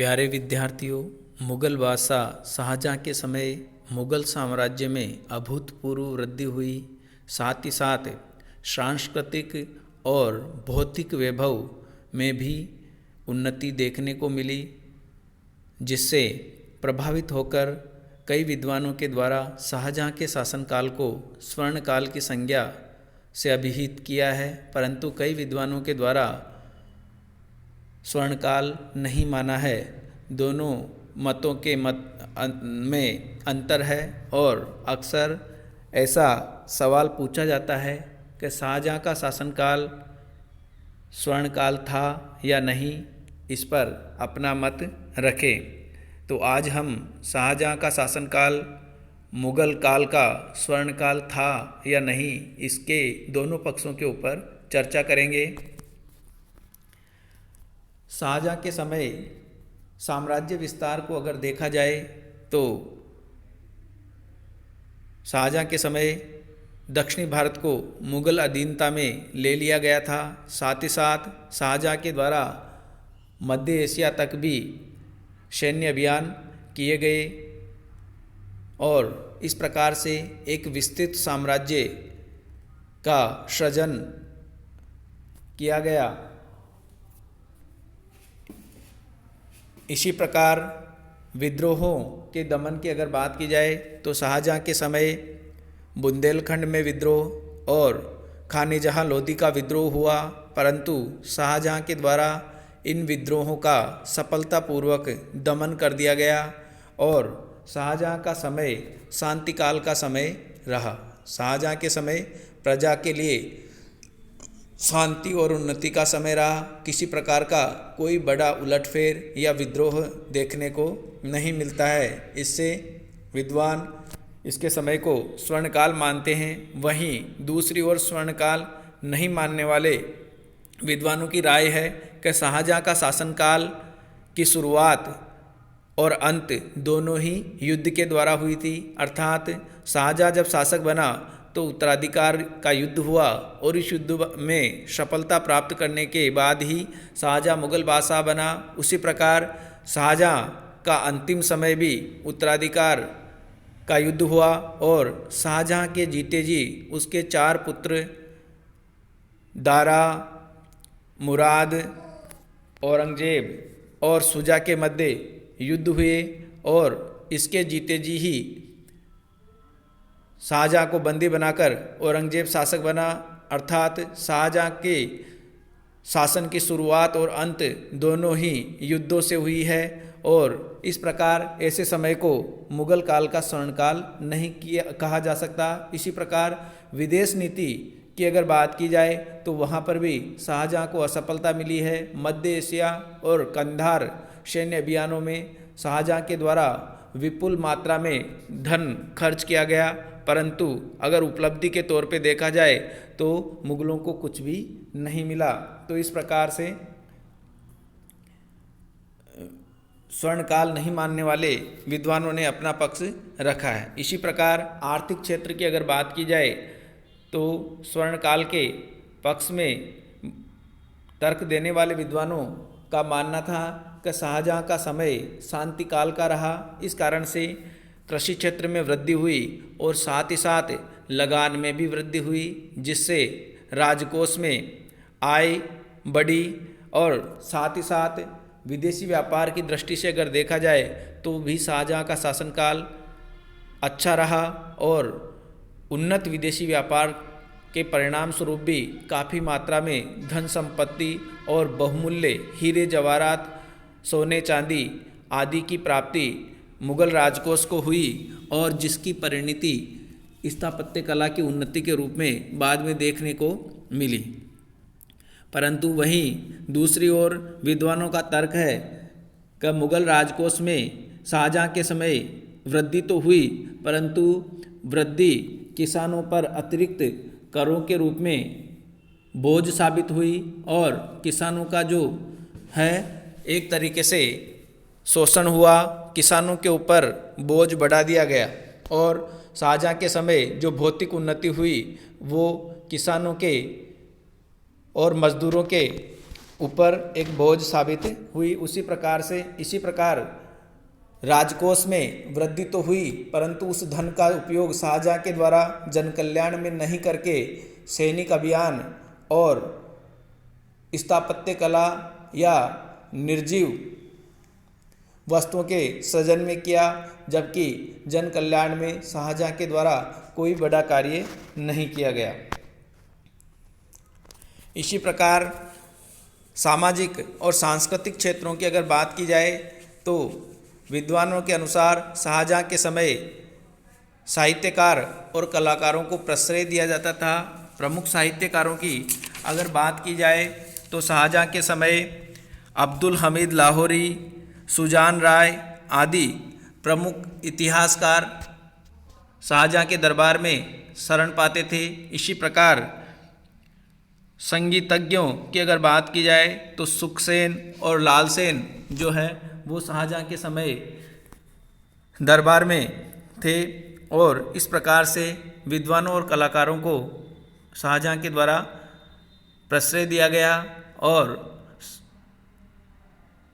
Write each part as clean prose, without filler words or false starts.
प्यारे विद्यार्थियों, मुग़ल बादशाह शाहजहाँ के समय मुग़ल साम्राज्य में अभूतपूर्व वृद्धि हुई। साथ ही साथ सांस्कृतिक और भौतिक वैभव में भी उन्नति देखने को मिली, जिससे प्रभावित होकर कई विद्वानों के द्वारा शाहजहाँ के शासनकाल को स्वर्णकाल की संज्ञा से अभिहित किया है। परंतु कई विद्वानों के द्वारा स्वर्णकाल नहीं माना है। दोनों मतों के में अंतर है और अक्सर ऐसा सवाल पूछा जाता है कि शाहजहाँ का शासनकाल स्वर्णकाल था या नहीं। इस पर अपना मत रखें। तो आज हम शाहजहाँ का शासनकाल मुग़ल काल का स्वर्णकाल था या नहीं, इसके दोनों पक्षों के ऊपर चर्चा करेंगे। शाहजहाँ के समय साम्राज्य विस्तार को अगर देखा जाए तो शाहजहाँ के समय दक्षिणी भारत को मुग़ल अधीनता में ले लिया गया था। साथ ही साथ शाहजहाँ के द्वारा मध्य एशिया तक भी सैन्य अभियान किए गए और इस प्रकार से एक विस्तृत साम्राज्य का सृजन किया गया। इसी प्रकार विद्रोहों के दमन की अगर बात की जाए तो शाहजहाँ के समय बुंदेलखंड में विद्रोह और खानिजहाँ लोधी का विद्रोह हुआ, परंतु शाहजहाँ के द्वारा इन विद्रोहों का सफलतापूर्वक दमन कर दिया गया और शाहजहाँ का समय शांतिकाल का समय रहा। शाहजहाँ के समय प्रजा के लिए शांति और उन्नति का समय रहा। किसी प्रकार का कोई बड़ा उलटफेर या विद्रोह देखने को नहीं मिलता है। इससे विद्वान इसके समय को स्वर्णकाल मानते हैं। वहीं दूसरी ओर स्वर्णकाल नहीं मानने वाले विद्वानों की राय है कि शाहजहाँ का शासनकाल की शुरुआत और अंत दोनों ही युद्ध के द्वारा हुई थी। अर्थात शाहजहाँ जब शासक बना तो उत्तराधिकार का युद्ध हुआ और इस युद्ध में सफलता प्राप्त करने के बाद ही शाहजहाँ मुग़ल बादशाह बना। उसी प्रकार शाहजहाँ का अंतिम समय भी उत्तराधिकार का युद्ध हुआ और शाहजहाँ के जीते जी उसके 4 पुत्र दारा, मुराद, औरंगजेब और शुजा के मध्य युद्ध हुए और इसके जीते जी ही शाहजहाँ को बंदी बनाकर औरंगजेब शासक बना। अर्थात शाहजहाँ के शासन की शुरुआत और अंत दोनों ही युद्धों से हुई है और इस प्रकार ऐसे समय को मुग़ल काल का स्वर्णकाल नहीं कहा जा सकता। इसी प्रकार विदेश नीति की अगर बात की जाए तो वहाँ पर भी शाहजहाँ को असफलता मिली है। मध्य एशिया और कंधार सैन्य अभियानों में शाहजहाँ के द्वारा विपुल मात्रा में धन खर्च किया गया, परंतु अगर उपलब्धि के तौर पे देखा जाए तो मुग़लों को कुछ भी नहीं मिला। तो इस प्रकार से स्वर्णकाल नहीं मानने वाले विद्वानों ने अपना पक्ष रखा है। इसी प्रकार आर्थिक क्षेत्र की अगर बात की जाए तो स्वर्णकाल के पक्ष में तर्क देने वाले विद्वानों का मानना था कि शाहजहाँ का समय शांतिकाल का रहा। इस कारण से कृषि क्षेत्र में वृद्धि हुई और साथ ही साथ लगान में भी वृद्धि हुई, जिससे राजकोष में आय बढ़ी और साथ ही साथ विदेशी व्यापार की दृष्टि से अगर देखा जाए तो भी शाहजहाँ का शासनकाल अच्छा रहा और उन्नत विदेशी व्यापार के परिणाम स्वरूप भी काफ़ी मात्रा में धन संपत्ति और बहुमूल्य हीरे जवाहरात, सोने चांदी आदि की प्राप्ति मुग़ल राजकोष को हुई और जिसकी परिणति स्थापत्य कला की उन्नति के रूप में बाद में देखने को मिली। परंतु वहीं दूसरी ओर विद्वानों का तर्क है कि मुग़ल राजकोष में शाहजहाँ के समय वृद्धि तो हुई, परंतु वृद्धि किसानों पर अतिरिक्त करों के रूप में बोझ साबित हुई और किसानों का जो है एक तरीके से शोषण हुआ। किसानों के ऊपर बोझ बढ़ा दिया गया और शाहजहाँ के समय जो भौतिक उन्नति हुई वो किसानों के और मज़दूरों के ऊपर एक बोझ साबित हुई। इसी प्रकार राजकोष में वृद्धि तो हुई, परंतु उस धन का उपयोग शाहजहाँ के द्वारा जन कल्याण में नहीं करके सैनिक अभियान और स्थापत्य कला या निर्जीव वस्तुओं के सृजन में किया, जबकि जन कल्याण में शाहजहाँ के द्वारा कोई बड़ा कार्य नहीं किया गया। इसी प्रकार सामाजिक और सांस्कृतिक क्षेत्रों की अगर बात की जाए तो विद्वानों के अनुसार शाहजहाँ के समय साहित्यकार और कलाकारों को प्रश्रय दिया जाता था। प्रमुख साहित्यकारों की अगर बात की जाए तो शाहजहाँ के समय अब्दुल हमीद लाहौरी, सुजान राय आदि प्रमुख इतिहासकार शाहजहाँ के दरबार में शरण पाते थे। इसी प्रकार संगीतज्ञों की अगर बात की जाए तो सुखसेन और लालसेन जो है वो शाहजहाँ के समय दरबार में थे, और इस प्रकार से विद्वानों और कलाकारों को शाहजहाँ के द्वारा प्रश्रय दिया गया और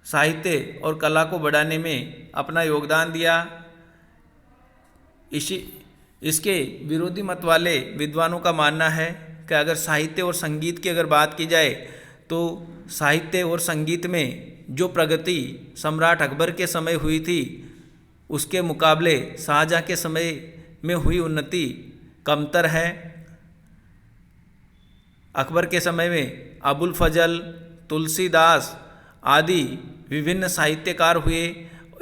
साहित्य और कला को बढ़ाने में अपना योगदान दिया। इसके विरोधी मत वाले विद्वानों का मानना है कि अगर साहित्य और संगीत की अगर बात की जाए तो साहित्य और संगीत में जो प्रगति सम्राट अकबर के समय हुई थी उसके मुकाबले शाहजहाँ के समय में हुई उन्नति कमतर है। अकबर के समय में अबुल फजल, तुलसीदास आदि विभिन्न साहित्यकार हुए।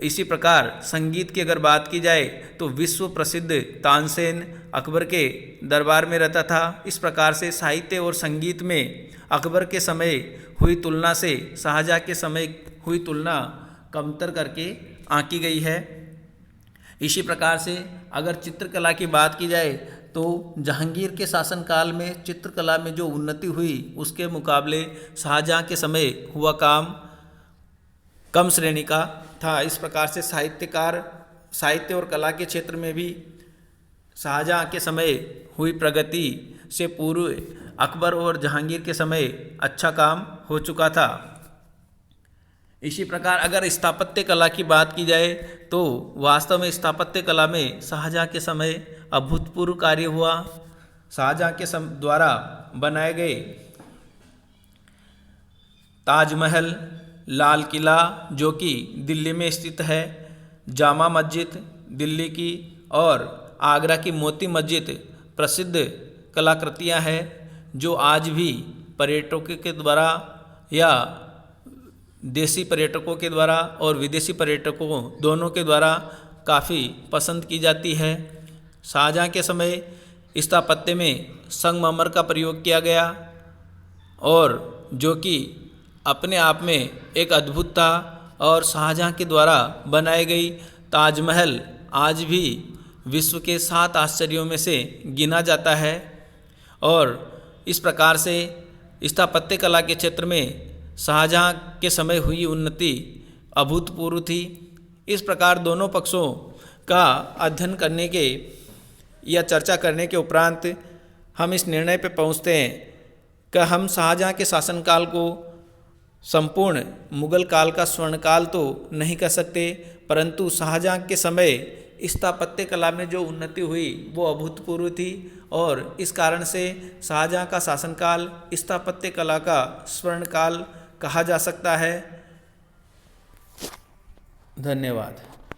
इसी प्रकार संगीत की अगर बात की जाए तो विश्व प्रसिद्ध तानसेन अकबर के दरबार में रहता था। इस प्रकार से साहित्य और संगीत में अकबर के समय हुई तुलना से शाहजहाँ के समय हुई तुलना कमतर करके आंकी गई है। इसी प्रकार से अगर चित्रकला की बात की जाए तो जहांगीर के शासनकाल में चित्रकला में जो उन्नति हुई उसके मुकाबले शाहजहाँ के समय हुआ काम कम श्रेणी का था। इस प्रकार से साहित्य और कला के क्षेत्र में भी शाहजहाँ के समय हुई प्रगति से पूर्व अकबर और जहांगीर के समय अच्छा काम हो चुका था। इसी प्रकार अगर स्थापत्य कला की बात की जाए तो वास्तव में स्थापत्य कला में शाहजहाँ के समय अभूतपूर्व कार्य हुआ। शाहजहाँ के द्वारा बनाए गए ताजमहल, लाल किला जो कि दिल्ली में स्थित है, जामा मस्जिद दिल्ली की और आगरा की मोती मस्जिद प्रसिद्ध कलाकृतियां हैं जो आज भी पर्यटकों के द्वारा या देसी पर्यटकों के द्वारा और विदेशी पर्यटकों दोनों के द्वारा काफ़ी पसंद की जाती है। शाहजहाँ के समय स्थापत्य में संगमरमर का प्रयोग किया गया और जो कि अपने आप में एक अद्भुत था, और शाहजहाँ के द्वारा बनाई गई ताजमहल आज भी विश्व के 7 आश्चर्यों में से गिना जाता है। और इस प्रकार से स्थापत्य कला के क्षेत्र में शाहजहाँ के समय हुई उन्नति अभूतपूर्व थी। इस प्रकार दोनों पक्षों का अध्ययन करने के या चर्चा करने के उपरांत हम इस निर्णय पर पहुँचते हैं कि हम शाहजहाँ के शासनकाल को संपूर्ण मुगल काल का स्वर्णकाल तो नहीं कह सकते, परंतु शाहजहाँ के समय स्थापत्य कला में जो उन्नति हुई वो अभूतपूर्व थी, और इस कारण से शाहजहाँ का शासनकाल स्थापत्य कला का स्वर्णकाल कहा जा सकता है। धन्यवाद।